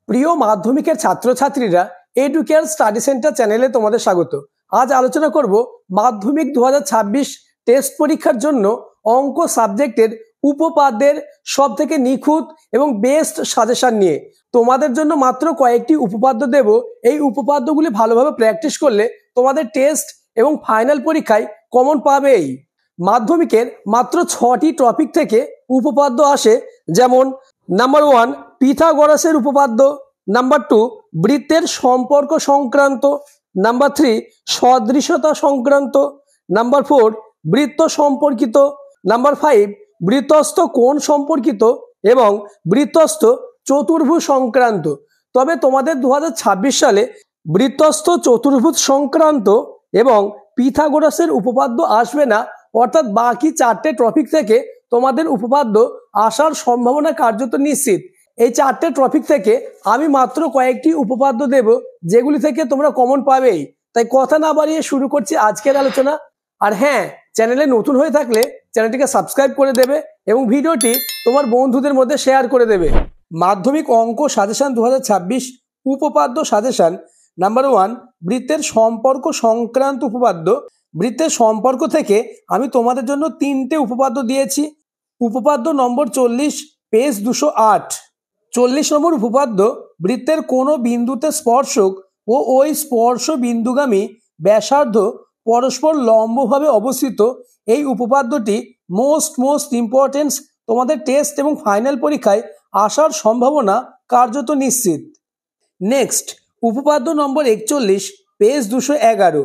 প্রিয় মাধ্যমিকের ছাত্রছাত্রীরা এডুকেয়ার স্টাডি সেন্টার চ্যানেলে তোমাদের স্বাগত। আজ আলোচনা করব মাধ্যমিক 2026 টেস্ট পরীক্ষার জন্য অঙ্ক সাবজেক্টের উপপাদ্যের সবথেকে নিখুঁত এবং বেস্ট সাজেশন নিয়ে। তোমাদের জন্য মাত্র কয়েকটি উপপাদ্য দেব। এই উপপাদ্যগুলি ভালোভাবে প্র্যাকটিস করলে তোমাদের টেস্ট এবং ফাইনাল পরীক্ষায় কমন পাবেই। মাধ্যমিকের মাত্র 6টি টপিক থেকে উপপাদ্য আসে, যেমন নাম্বার 1 পিথাগোরাসের উপপাদ্য, নাম্বার 2 বৃত্তের সম্পর্ক সংক্রান্ত, নাম্বার 3 সদৃশতা সংক্রান্ত, নাম্বার 4 বৃত্ত সম্পর্কিত, নাম্বার 5 বৃত্তস্থ কোণ সম্পর্কিত এবং বৃত্তস্থ চতুর্ভুজ সংক্রান্ত। তবে তোমাদের 2026 সালে বৃত্তস্থ চতুর্ভুজ সংক্রান্ত এবং পিথাগোরাসের উপপাদ্য আসবে না, অর্থাৎ বাকি 4টে টপিক থেকে তোমাদের উপপাদ্য আসার সম্ভাবনা কার্যত নিশ্চিত। এই 4টে টপিক থেকে আমি মাত্র কয়েকটি উপপাদ্য দেব, যেগুলি থেকে তোমরা কমন পাবেই। তাই কথা না বাড়িয়ে শুরু করছি আজকের আলোচনা। আর হ্যাঁ, চ্যানেলে নতুন হয়ে থাকলে চ্যানেলটিকে সাবস্ক্রাইব করে দেবে এবং ভিডিওটি তোমার বন্ধুদের মধ্যে শেয়ার করে দেবে। মাধ্যমিক অঙ্ক সাজেশন 2026 উপপাদ্য সাজেশন নাম্বার 1 বৃত্তের সম্পর্ক সংক্রান্ত উপপাদ্য। বৃত্তের সম্পর্ক থেকে আমি তোমাদের জন্য 3টে উপপাদ্য দিয়েছি। উপপাদ্য নম্বর 40, পেজ 208। 40 নম্বর উপপাদ্য, বৃত্তের কোনো বিন্দুতে স্পর্শক ও ওই স্পর্শ বিন্দুগামী ব্যাসার্ধ পরস্পর লম্বভাবে অবস্থিত। এই উপপাদ্যটি মোস্ট ইম্পর্টেন্স, তোমাদের টেস্ট এবং ফাইনাল পরীক্ষায় আসার সম্ভাবনা কার্যত নিশ্চিত। নেক্সট উপপাদ্য নম্বর 41, পেজ 211।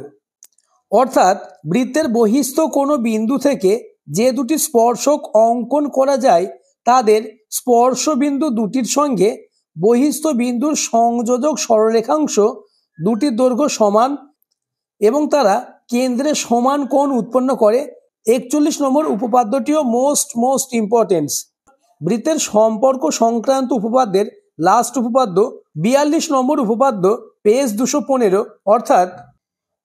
অর্থাৎ বৃত্তের বহিস্থ কোনো বিন্দু থেকে যে দুটি স্পর্শক অঙ্কন করা যায় তাদের স্পর্শ বিন্দু দুটির সঙ্গে বহিস্থ বিন্দুর সংযোজক সরলরেখাংশ দুটির দৈর্ঘ্য সমান এবং তারা কেন্দ্রে সমান কোণ উৎপন্ন করে। 41 নম্বর উপপাদ্যটিও মোস্ট ইম্পর্টেন্স। বৃত্তের সম্পর্ক সংক্রান্ত উপপাদ্যের লাস্ট উপপাদ্য 42 নম্বর উপপাদ্য, পেজ 215। অর্থাৎ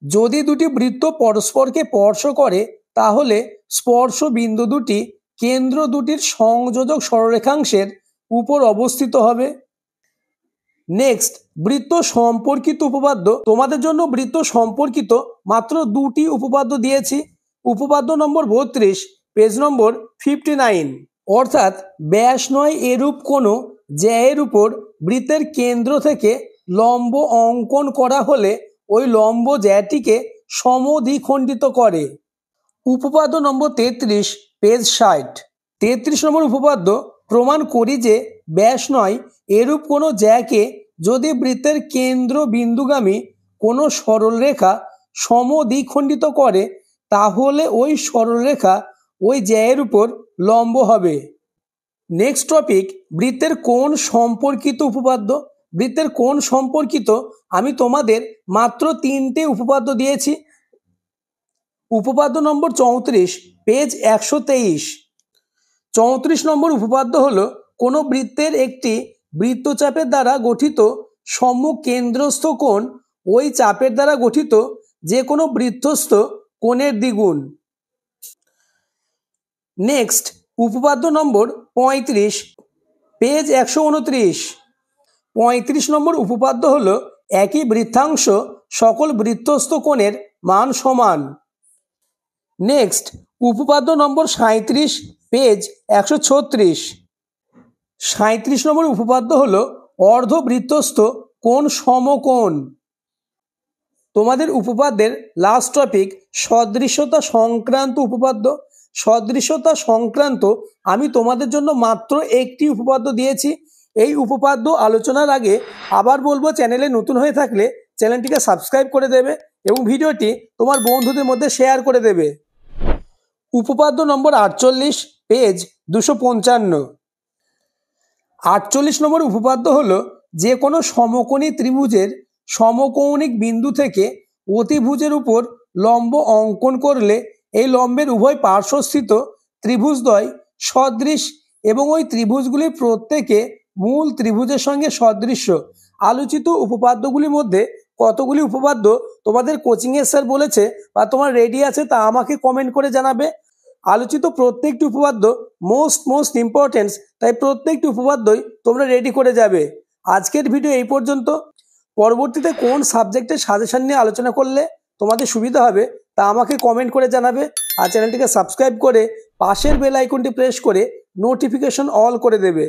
যদি দুটি বৃত্ত পরস্পরকে স্পর্শ করে তাহলে স্পর্শ বিন্দু দুটি কেন্দ্র দুটির সংযোজক সরলরেখাংশের উপর অবস্থিত হবে। নেক্সট বৃত্ত সম্পর্কিত উপপাদ্য। তোমাদের জন্য বৃত্ত সম্পর্কিত মাত্র 2টি উপপাদ্য দিয়েছি। উপপাদ্য নম্বর 32, পেজ নম্বর 59। অর্থাৎ ব্যাস নয় এরূপ কোনো জ্যায়ের উপর বৃত্তের কেন্দ্র থেকে লম্ব অঙ্কন করা হলে ওই লম্ব জ্যাটিকে সমদ্বিখণ্ডিত করে। উপপাদ্য নম্বর 33, পেজ 60। 33 নম্বর উপপাদ্য, প্রমাণ করি যে ব্যাস নয় এরূপ কোনো জ্যাকে যদি বৃত্তের কেন্দ্র বিন্দুগামী কোনো সরলরেখা সমদ্বিখণ্ডিত করে তাহলে ওই সরলরেখা ওই জ্যায়ের উপর লম্ব হবে। নেক্সট টপিক, বৃত্তের কোণ সম্পর্কিত উপপাদ্য। বৃত্তের কোণ সম্পর্কিত আমি তোমাদের মাত্র 3টে উপপাদ্য দিয়েছি। উপপাদ্য নম্বর 34, পেজ 123। 34 নম্বর উপপাদ্য হলো কোনো বৃত্তের একটি বৃত্তচাপের দ্বারা গঠিত সম্মুখ কেন্দ্রস্থ কোণ ওই চাপের দ্বারা গঠিত যে কোনো বৃত্তস্থ কোণের দ্বিগুণ। নেক্সট উপপাদ্য নম্বর 35, পেজ 129। 35 নম্বর উপপাদ্য হলো একই বৃত্তাংশ সকল বৃত্তস্থ কোণের মান সমান। নেক্সট উপপাদ্য নম্বর 37, পেজ 136। 37 নম্বর উপপাদ্য হলো অর্ধবৃত্তস্থ কোণ সমকোণ। তোমাদের উপপাদ্যের লাস্ট টপিক সদৃশতা সংক্রান্ত উপপাদ্য। সদৃশতা সংক্রান্ত আমি তোমাদের জন্য মাত্র একটি উপপাদ্য দিয়েছি। এই উপপাদ্য আলোচনার আগে আবার বলবো, চ্যানেলে নতুন হয়ে থাকলে চ্যানেলটিকে সাবস্ক্রাইব করে দেবে এবং ভিডিওটি তোমার বন্ধুদের মধ্যে শেয়ার করে দেবে। উপপাদ্য নম্বর 48, পেজ 255। 48 নম্বর উপপাদ্য হলো যে কোনো সমকোণী ত্রিভুজের সমকৌণিক বিন্দু থেকে অতিভুজের উপর লম্ব অঙ্কন করলে এই লম্বের উভয় পার্শ্বস্থিত ত্রিভুজদ্বয় সদৃশ এবং ওই ত্রিভুজগুলির প্রত্যেকে মূল ত্রিভুজের সঙ্গে সদৃশ্য। আলোচিত উপপাদ্যগুলির মধ্যে কতগুলি উপপাদ্য তোমাদের কোচিংয়ের স্যার বলেছে বা তোমার রেডি আছে তা আমাকে কমেন্ট করে জানাবে। আলোচিত প্রত্যেকটি উপপাদ্য মোস্ট ইম্পর্টেন্স, তাই প্রত্যেকটি উপপাদ্যই তোমরা রেডি করে যাবে। আজকের ভিডিও এই পর্যন্ত। পরবর্তীতে কোন সাবজেক্টের সাজেশন নিয়ে আলোচনা করলে তোমাদের সুবিধা হবে তা আমাকে কমেন্ট করে জানাবে। আর চ্যানেলটিকে সাবস্ক্রাইব করে পাশের বেল আইকনটি প্রেস করে নোটিফিকেশন অল করে দেবে।